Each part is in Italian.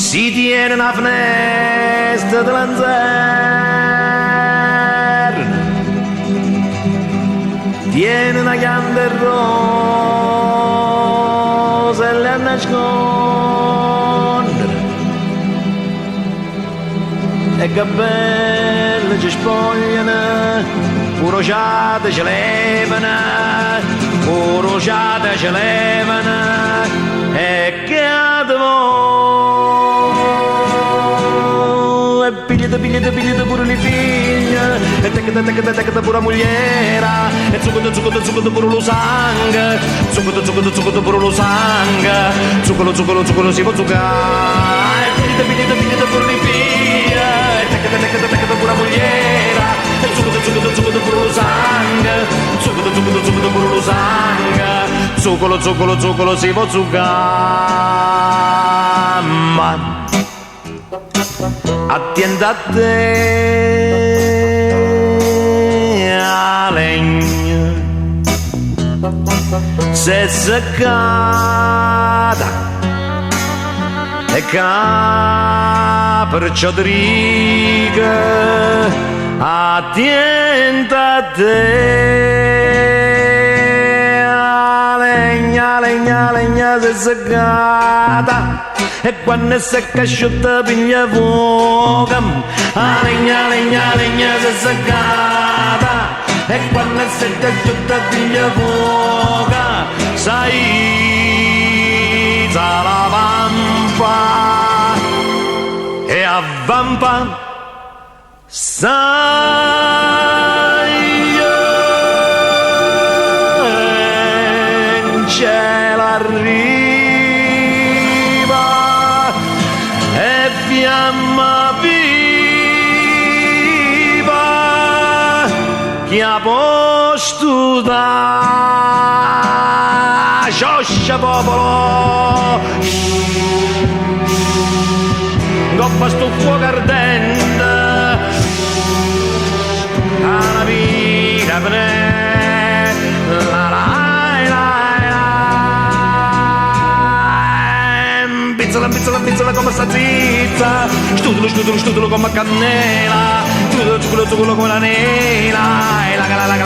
si tiene una finestra di lanterna, tiene una grande rosa e le nasconde, e capelli ci spogliano, curociate ci levano, curociate ci levano, e che e pigliate pure le figlie, e tecate pure la mogliera, e zuccote pure lo sangue, zuccote pure lo sangue, zuccolo si può zuccare, e pigliate pure le figlie, e tecate pure la mogliera, e zuccote pure lo sangue, zuccote pure lo sangue, zuccolo si può zuccare, ma attenda a te a legna, se seccata e perciò driga, attenta a te a legna, se seccata e quando è secca asciutta piglia fuoco, a legna se seccata, e quando è secca asciutta piglia fuoco, sai la vampa e a vampa sai in cielo arriva fiamma viva che a posto da scioscia popolo goppa sto fuoco ardente alla vita pizzola come sta zizza, stutolo come cannella, zuccolo come la nela, e la pizzola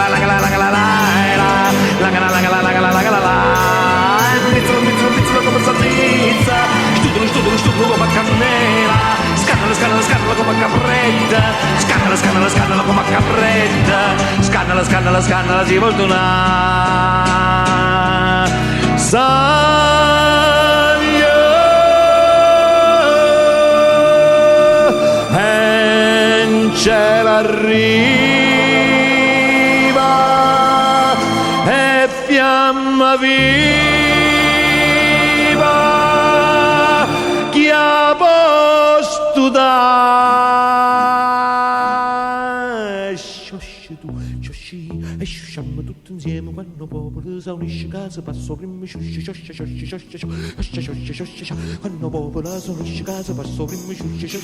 come sta zizza, stutolo come cannella, scannala come capretta, scannala come capretta, scannala si vuol donare. Cielo arriva e fiamma viva chi ha posto da sciosci e sciusciamo tutti insieme quando popolo si unisce casa passo prima sciusci quando popolo si unisce casa passo prima sciusci